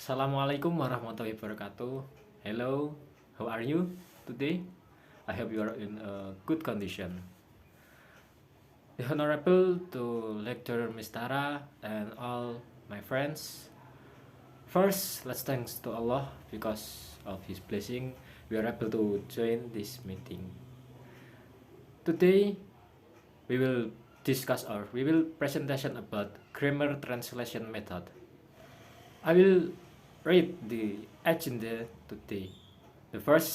Assalamualaikum warahmatullahi wabarakatuh. Hello, how are you today? I hope you are in a good condition. The Honorable to Lecturer Mistara and all my friends. First, let's thanks to Allah because of His blessing we are able to join this meeting. Today, we will presentation about grammar translation method. I will read the agenda today. The first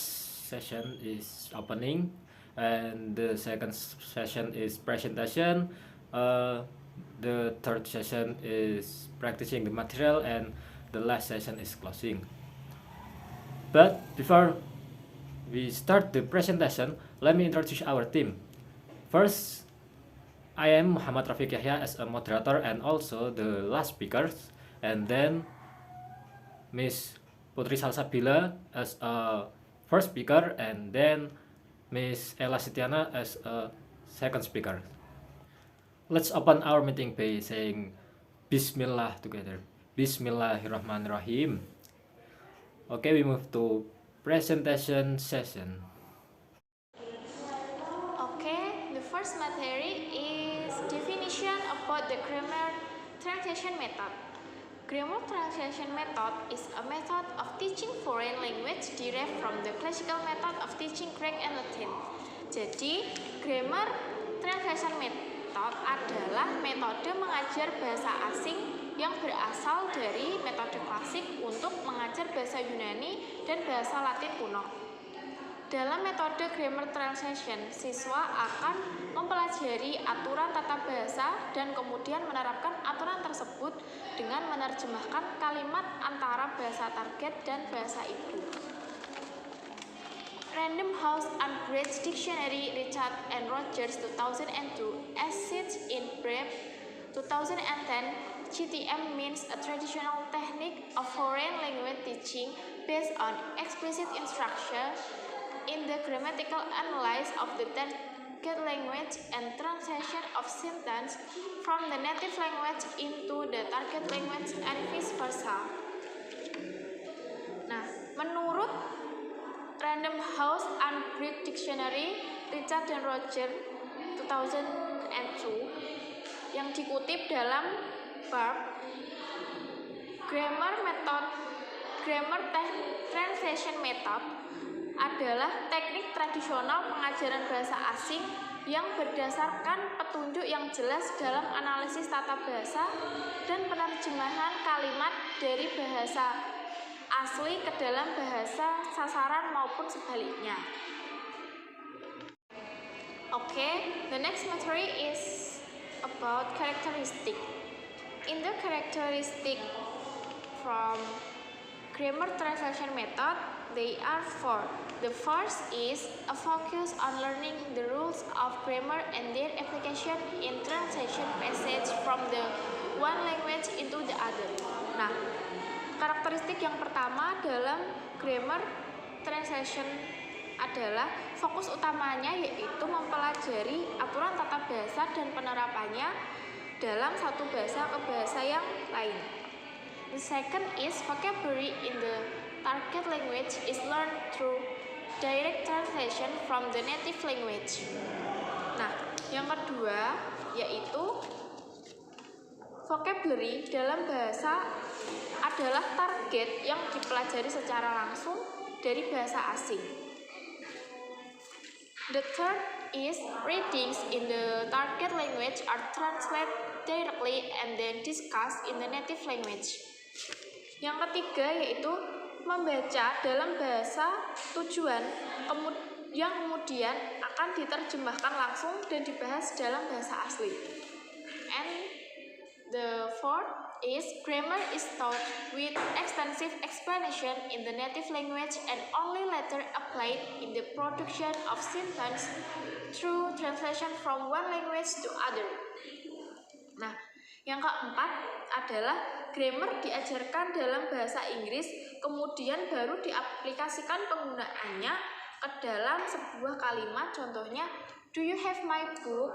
session is opening, and the second session is presentation. The third session is practicing the material, and the last session is closing. But before we start the presentation, let me introduce our team. First, I am Muhammad Rafiq Yahya as a moderator and also the last speaker, and then Miss Putri Salsabila as a first speaker, and then Miss Ella Sitiana as a second speaker. Let's open our meeting by saying Bismillah together. Bismillahirrahmanirrahim. Okay, we move to presentation session. Okay, the first material is definition about the grammar translation method. Grammar translation method is a method of teaching foreign language derived from the classical method of teaching Greek and Latin. Jadi, grammar translation method adalah metode mengajar bahasa asing yang berasal dari metode klasik untuk mengajar bahasa Yunani dan bahasa Latin kuno. Dalam metode grammar translation, siswa akan mempelajari aturan tata bahasa dan kemudian menerapkan aturan tersebut dengan menerjemahkan kalimat antara bahasa target dan bahasa ibu. Random House and Bridge Dictionary Richard and Rogers 2002 essays in brief 2010 GTM means a traditional technique of foreign language teaching based on explicit instruction in the grammatical analysis of the target language and translation of sentence from the native language into the target language and vice versa. Nah, menurut Random House and Bridge Dictionary Richard dan Rogers 2002 yang dikutip dalam bab Grammar Translation Method adalah teknik tradisional pengajaran bahasa asing yang berdasarkan petunjuk yang jelas dalam analisis tata bahasa dan penerjemahan kalimat dari bahasa asli ke dalam bahasa sasaran maupun sebaliknya. Okay, the next material is about characteristic. In the characteristic from grammar translation method, they are four. The first is a focus on learning the rules of grammar and their application in translation passage from the one language into the other. Nah, karakteristik yang pertama dalam grammar translation adalah fokus utamanya yaitu mempelajari aturan tata bahasa dan penerapannya dalam satu bahasa ke bahasa yang lain. The second is vocabulary in the target language is learned through direct translation from the native language. Nah, yang kedua yaitu vocabulary dalam bahasa adalah target yang dipelajari secara langsung dari bahasa asing. The third is readings in the target language are translated directly and then discussed in the native language. Yang ketiga yaitu membaca dalam bahasa tujuan yang kemudian akan diterjemahkan langsung dan dibahas dalam bahasa asli. And the fourth is grammar is taught with extensive explanation in the native language and only later applied in the production of sentence through translation from one language to other. Nah, yang keempat adalah grammar diajarkan dalam bahasa Inggris, kemudian baru diaplikasikan penggunaannya ke dalam sebuah kalimat. Contohnya, do you have my book?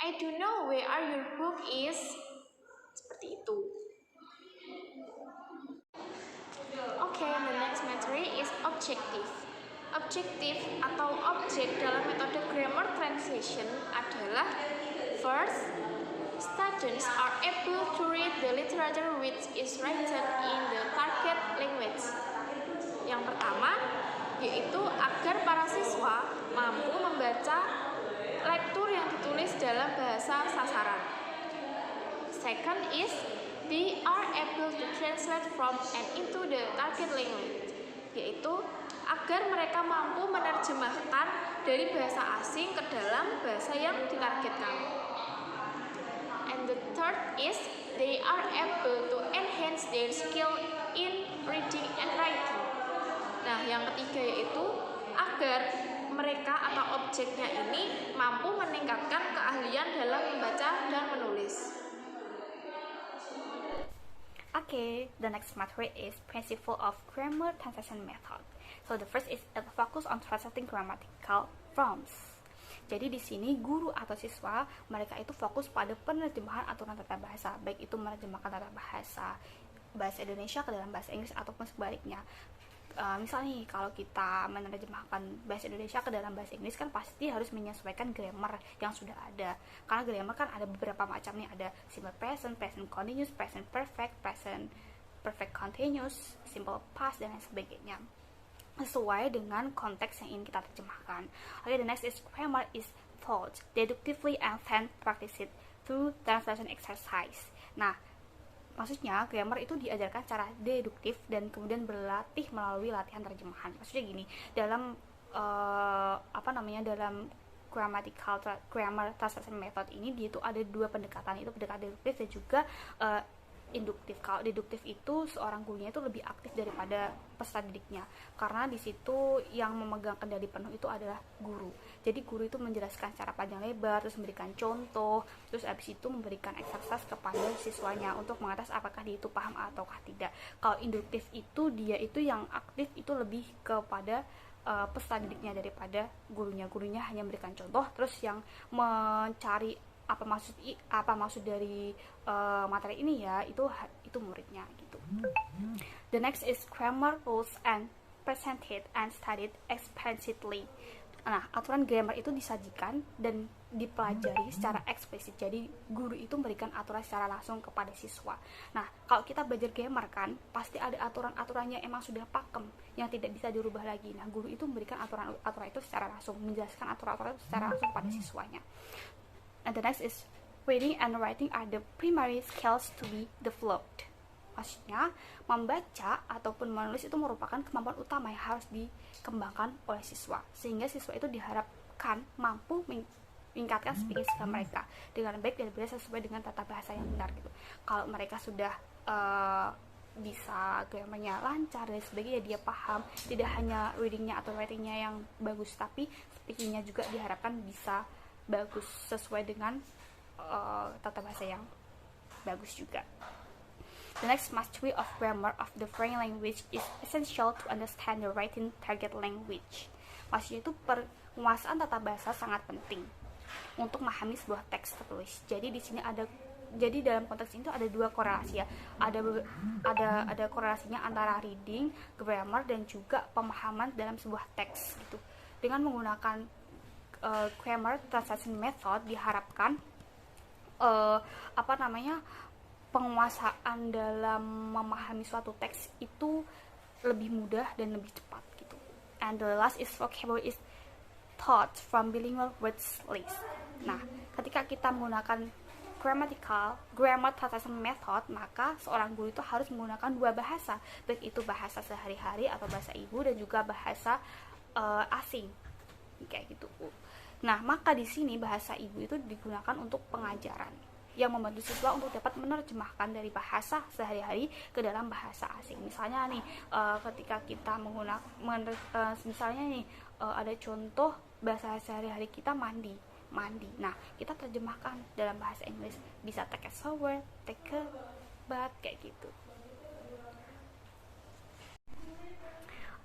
I do know where your book is. Seperti itu. objective. Objektif atau objek dalam metode grammar translation adalah first, students are able to read the literature which is written in the target language. Yang pertama, yaitu agar para siswa mampu membaca lektur yang ditulis dalam bahasa sasaran. Second is, they are able to translate from and into the target language, yaitu agar mereka mampu menerjemahkan dari bahasa asing ke dalam bahasa yang ditargetkan. And the third is, they are able to enhance their skill in reading and writing. Nah, yang ketiga yaitu agar mereka atau objeknya ini mampu meningkatkan keahlian dalam membaca dan menulis. Okay, the next materi is principle of grammar translation method. So the first is focus on translating grammatical forms. Jadi di sini guru atau siswa mereka itu fokus pada penerjemahan aturan tata bahasa, baik itu menerjemahkan tata bahasa Indonesia ke dalam bahasa Inggris ataupun sebaliknya. Misalnya nih, kalau kita menerjemahkan bahasa Indonesia ke dalam bahasa Inggris kan pasti harus menyesuaikan grammar yang sudah ada. Karena grammar kan ada beberapa macam nih, ada simple present, present continuous, present perfect, present perfect continuous, simple past dan lain sebagainya. Sesuai dengan konteks yang ingin kita terjemahkan. Okay, the next is grammar is taught deductively and then practice it through translation exercise. Nah, maksudnya grammar itu diajarkan secara deduktif dan kemudian berlatih melalui latihan terjemahan. Maksudnya gini, dalam dalam grammar translation method ini dia itu ada dua pendekatan, itu pendekatan deduktif dan juga induktif. Kalau deduktif itu seorang gurunya itu lebih aktif daripada peserta didiknya, karena di situ yang memegang kendali penuh itu adalah guru. Jadi guru itu menjelaskan secara panjang lebar, terus memberikan contoh, terus abis itu memberikan exercise kepada siswanya untuk mengatas apakah dia itu paham ataukah tidak. Kalau induktif itu dia itu yang aktif itu lebih kepada peserta didiknya daripada gurunya. Gurunya hanya memberikan contoh, terus yang mencari apa maksud dari materi ini ya itu muridnya gitu. The next is grammar rules and presented and studied explicitly. Nah, aturan grammar itu disajikan dan dipelajari secara eksplisit. Jadi guru itu memberikan aturan secara langsung kepada siswa. Nah, kalau kita belajar grammar kan pasti ada aturan-aturannya emang sudah pakem yang tidak bisa dirubah lagi. Nah, guru itu memberikan aturan itu secara langsung, menjelaskan aturan itu secara langsung kepada siswanya. And the next is reading and writing are the primary skills to be developed. Maksudnya, membaca ataupun menulis itu merupakan kemampuan utama yang harus dikembangkan oleh siswa, sehingga siswa itu diharapkan mampu meningkatkan speaking skill mereka dengan baik dan benar sesuai dengan tata bahasa yang benar gitu. Kalau mereka sudah bisa grammarnya lancar dan sebagainya, dia paham, tidak hanya readingnya atau writingnya yang bagus, tapi speakingnya juga diharapkan bisa bagus sesuai dengan tata bahasa yang bagus juga. The next mastery of grammar of the foreign language is essential to understand the writing target language. Maksudnya itu penguasaan tata bahasa sangat penting untuk memahami sebuah teks tertulis. Jadi dalam konteks ini ada dua korelasi ya. Ada korelasinya antara reading, grammar dan juga pemahaman dalam sebuah teks gitu. Dengan menggunakan grammar translation method diharapkan penguasaan dalam memahami suatu teks itu lebih mudah dan lebih cepat gitu. And the last is vocabulary is taught from bilingual words list. Nah, ketika kita menggunakan grammar translation method, maka seorang guru itu harus menggunakan dua bahasa, baik itu bahasa sehari-hari atau bahasa ibu dan juga bahasa asing kayak gitu. Nah, maka di sini bahasa ibu itu digunakan untuk pengajaran yang membantu siswa untuk dapat menerjemahkan dari bahasa sehari-hari ke dalam bahasa asing. Misalnya nih, ketika kita ada contoh bahasa sehari-hari kita mandi. Nah, kita terjemahkan dalam bahasa Inggris, bisa take a shower, take a bath kayak gitu.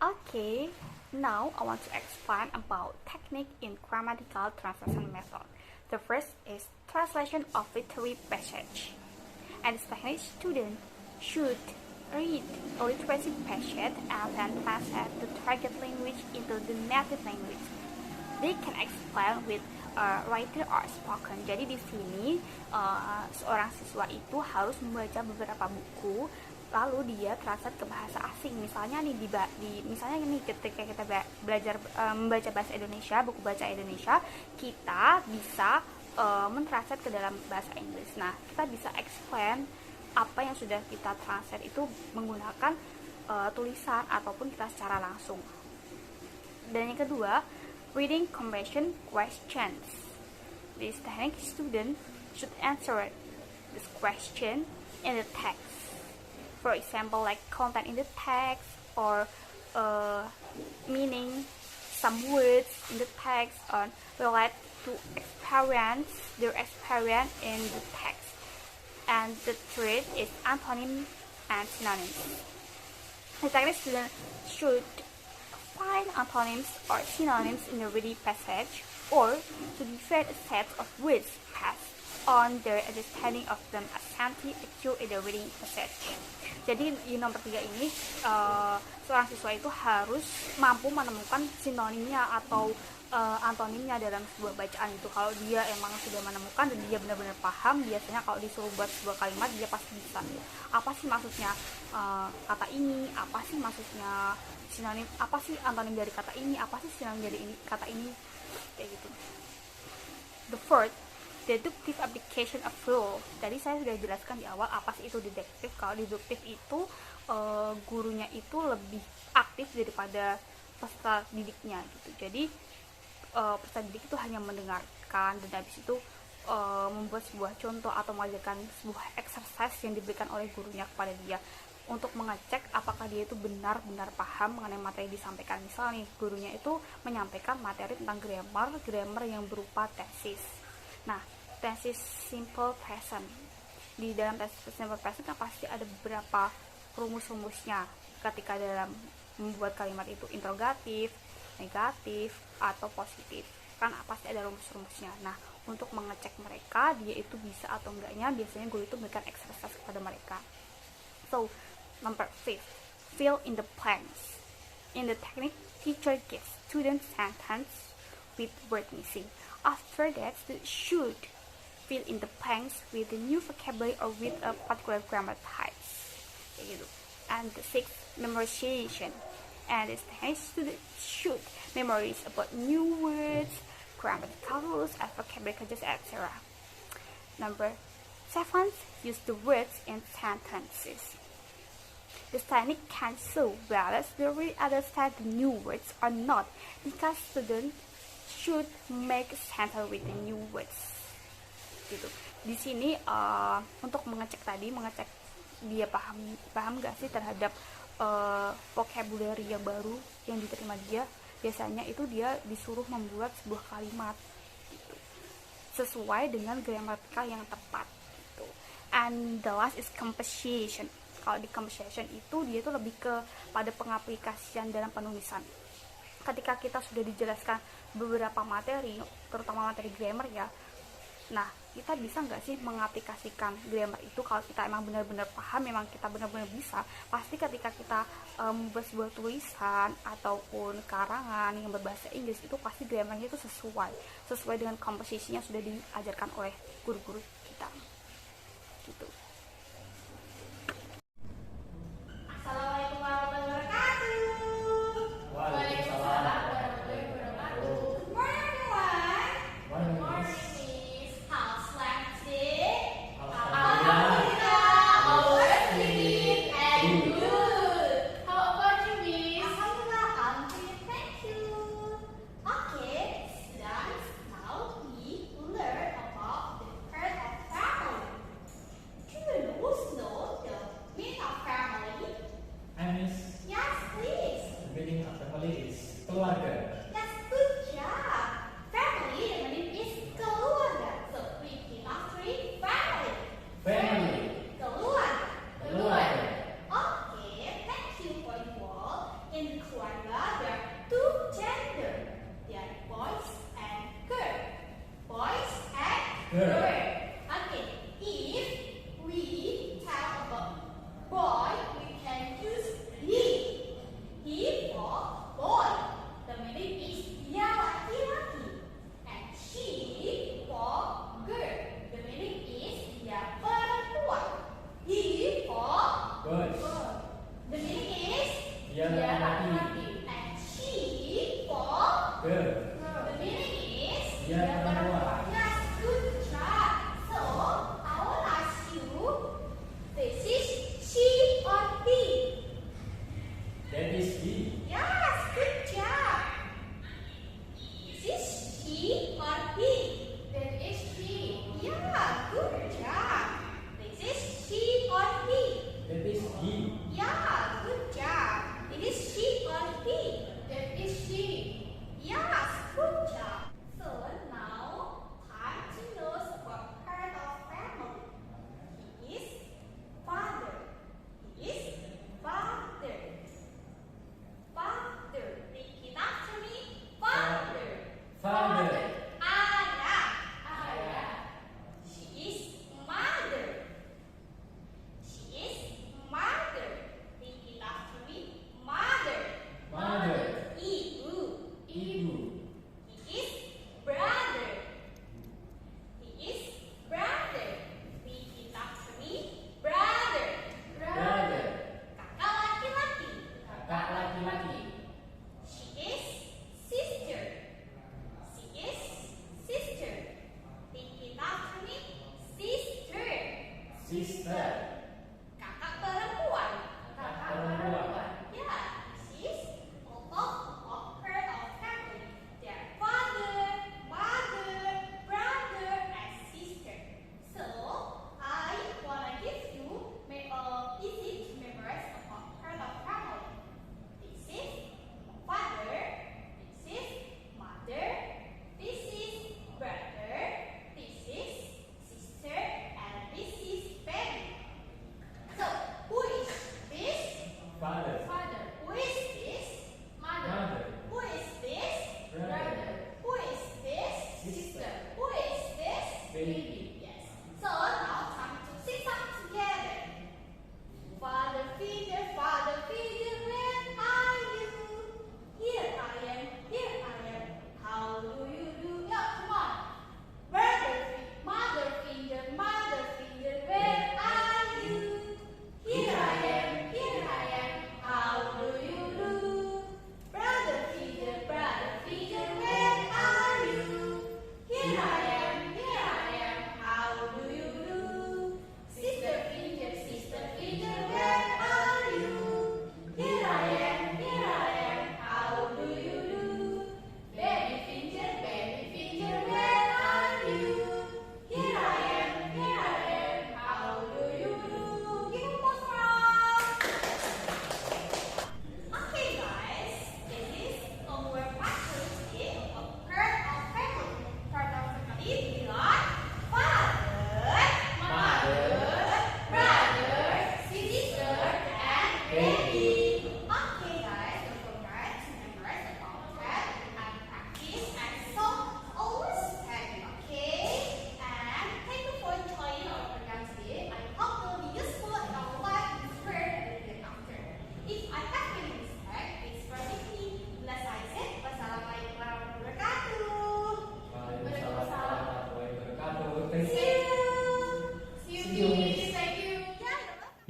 Okay, now I want to explain about technique in grammatical translation method. The first is translation of literary passage. And Spanish student should read a literacy passage and then translate the target language into the native language. They can explain with written or spoken. Jadi di sini seorang siswa itu harus membaca beberapa buku, lalu dia translate ke bahasa asing. Misalnya nih misalnya nih ketika kita belajar membaca bahasa Indonesia, buku baca Indonesia, kita bisa mentranslate ke dalam bahasa Inggris. Nah, kita bisa explain apa yang sudah kita translate itu menggunakan tulisan ataupun kita secara langsung. Dan yang kedua, reading comprehension questions. This technique student should answer this question in the text. For example, like content in the text or meaning some words in the text or relate to their experience in the text. And the third is antonym and synonyms. The technique student should find antonyms or synonyms in the reading passage or to define a set of words based on their understanding of them as simply occur in the reading passage. Jadi di nomor 3 ini seorang siswa itu harus mampu menemukan sinonimnya atau antonimnya dalam sebuah bacaan itu. Kalau dia emang sudah menemukan dan dia benar-benar paham, biasanya kalau disuruh buat sebuah kalimat dia pasti bisa. Apa sih maksudnya kata ini? Apa sih maksudnya sinonim? Apa sih antonim dari kata ini? Apa sih sinonim dari kata ini? Kayak gitu. The fourth, deductive application of rule. Tadi saya sudah jelaskan di awal apa sih itu deduktif. Kalau deduktif itu gurunya itu lebih aktif daripada peserta didiknya gitu. Jadi peserta didik itu hanya mendengarkan dan habis itu membuat sebuah contoh atau mengajarkan sebuah exercise yang diberikan oleh gurunya kepada dia untuk mengecek apakah dia itu benar-benar paham mengenai materi yang disampaikan. Misalnya nih, gurunya itu menyampaikan materi tentang grammar yang berupa tesis. Nah, tesis simple present. Di dalam tesis simple present kan pasti ada beberapa rumus-rumusnya ketika dalam membuat kalimat itu interrogatif, negatif, atau positif. Kan pasti ada rumus-rumusnya. Nah, untuk mengecek mereka, dia itu bisa atau enggaknya, biasanya guru itu memberikan exercise kepada mereka. So, number 5, fill in the blanks. In the technique, teacher gives students sentence with word missing. After that, students should fill in the blanks with the new vocabulary or with a particular grammar type. Gitu. And the 6th, memorization. And this technique, students should memorize about new words, grammatical rules, and vocabulary changes, etc. Number 7, use the words in sentences. This technique can show whether they really understand the new words or not, because students should make a sentence with the new words. Gitu. Di sini untuk mengecek dia paham nggak sih terhadap vocabulary yang baru yang diterima dia. Biasanya itu dia disuruh membuat sebuah kalimat gitu, sesuai dengan gramatikal yang tepat gitu. And the last is composition. Kalau di composition itu dia itu lebih pada pengaplikasian dalam penulisan. Ketika kita sudah dijelaskan beberapa materi, terutama materi grammar ya, nah kita bisa nggak sih mengaplikasikan grammar itu? Kalau kita emang benar-benar paham, memang kita benar-benar bisa, pasti ketika kita membuat sebuah tulisan ataupun karangan yang berbahasa Inggris itu pasti grammarnya itu sesuai dengan komposisinya sudah diajarkan oleh guru-guru kita gitu. Assalamualaikum warahmatullahi wabarakatuh. Waalaikumsalam warahmatullahi wabarakatuh. Good morning everyone. Good morning.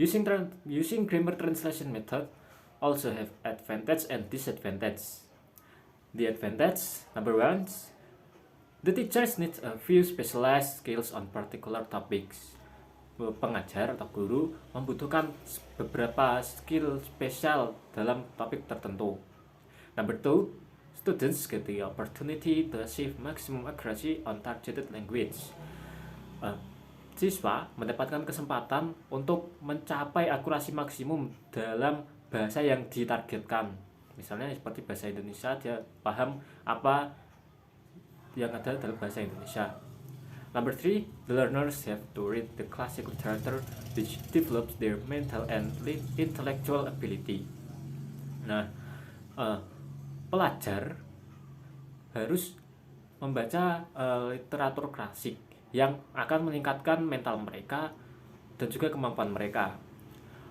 Using grammar translation method also have advantage and disadvantage. The advantage, number one, the teachers need a few specialized skills on particular topics. Pengajar atau guru membutuhkan beberapa skill spesial dalam topik tertentu. Number two, students get the opportunity to achieve maximum accuracy on targeted language. Siswa mendapatkan kesempatan untuk mencapai akurasi maksimum dalam bahasa yang ditargetkan. Misalnya seperti bahasa Indonesia, dia paham apa yang ada dalam bahasa Indonesia. Number three, the learners have to read the classic literature which develops their mental and intellectual ability. Nah, pelajar harus membaca literatur klasik yang akan meningkatkan mental mereka dan juga kemampuan mereka.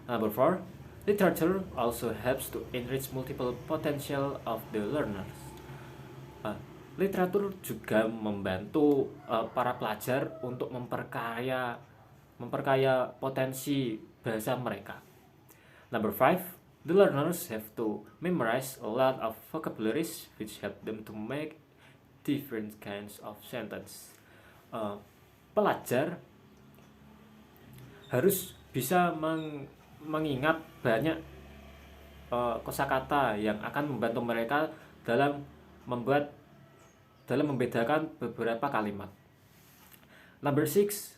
Number four, literature also helps to enrich multiple potential of the learners. Literatur juga membantu para pelajar untuk memperkaya potensi bahasa mereka. Number five, the learners have to memorize a lot of vocabularies which help them to make different kinds of sentence. Pelajar harus bisa mengingat banyak kosakata yang akan membantu mereka dalam membedakan beberapa kalimat. Number six,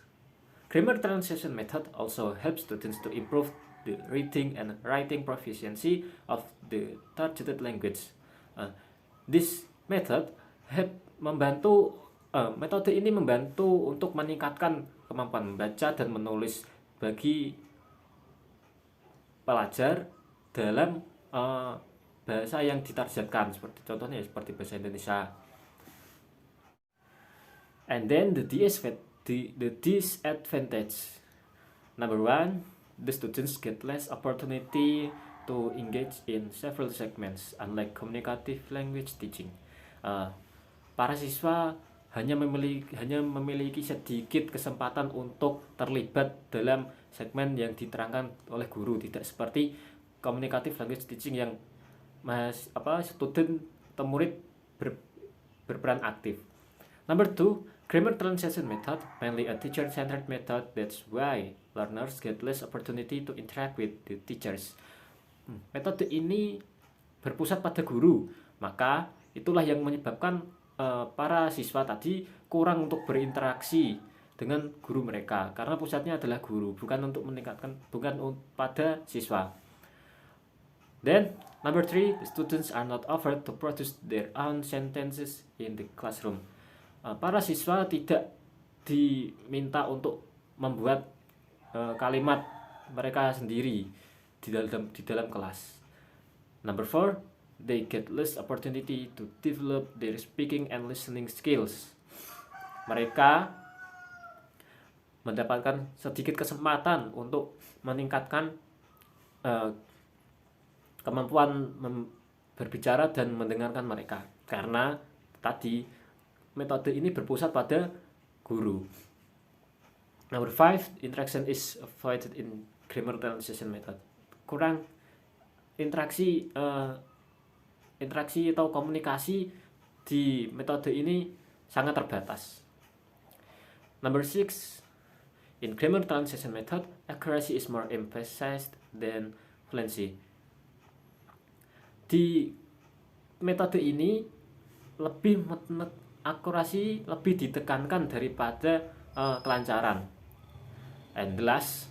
grammar translation method also helps students to improve the reading and writing proficiency of the targeted language. This method metode ini membantu untuk meningkatkan kemampuan membaca dan menulis bagi pelajar dalam bahasa yang ditargetkan, contohnya seperti bahasa Indonesia. And then the disadvantage. Number one, the students get less opportunity to engage in several segments, unlike communicative language teaching. Para siswa hanya memiliki sedikit kesempatan untuk terlibat dalam segmen yang diterangkan oleh guru, tidak seperti communicative language teaching yang student atau murid berperan aktif. Number two, grammar translation method, mainly a teacher-centered method. That's why learners get less opportunity to interact with the teachers. Metode ini berpusat pada guru, maka itulah yang menyebabkan para siswa tadi kurang untuk berinteraksi dengan guru mereka, karena pusatnya adalah guru, bukan pada siswa. Then number three, the students are not offered to produce their own sentences in the classroom. Para siswa tidak diminta untuk membuat kalimat mereka sendiri di dalam kelas. Number four, they get less opportunity to develop their speaking and listening skills. Mereka mendapatkan sedikit kesempatan untuk meningkatkan kemampuan berbicara dan mendengarkan mereka, karena tadi metode ini berpusat pada guru. Number five, interaction is avoided in grammar translation method. Kurang interaksi atau komunikasi di metode ini sangat terbatas. Number six, in grammar translation method, accuracy is more emphasized than fluency. Di metode ini akurasi lebih ditekankan daripada kelancaran. And the last,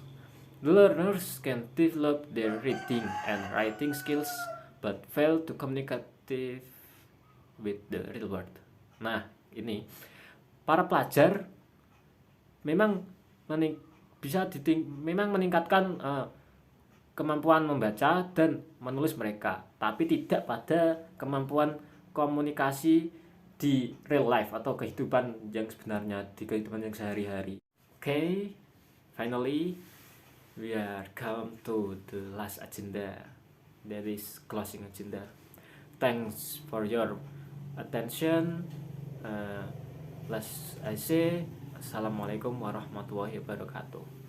the learners can develop their reading and writing skills but fail to communicate with the real world. Nah, ini para pelajar memang meningkatkan kemampuan membaca dan menulis mereka, tapi tidak pada kemampuan komunikasi di real life atau kehidupan yang sebenarnya, di kehidupan yang sehari-hari. Okay, finally we are come to the last agenda, that is closing agenda. Thanks for your attention. Last I say, Assalamualaikum warahmatullahi wabarakatuh.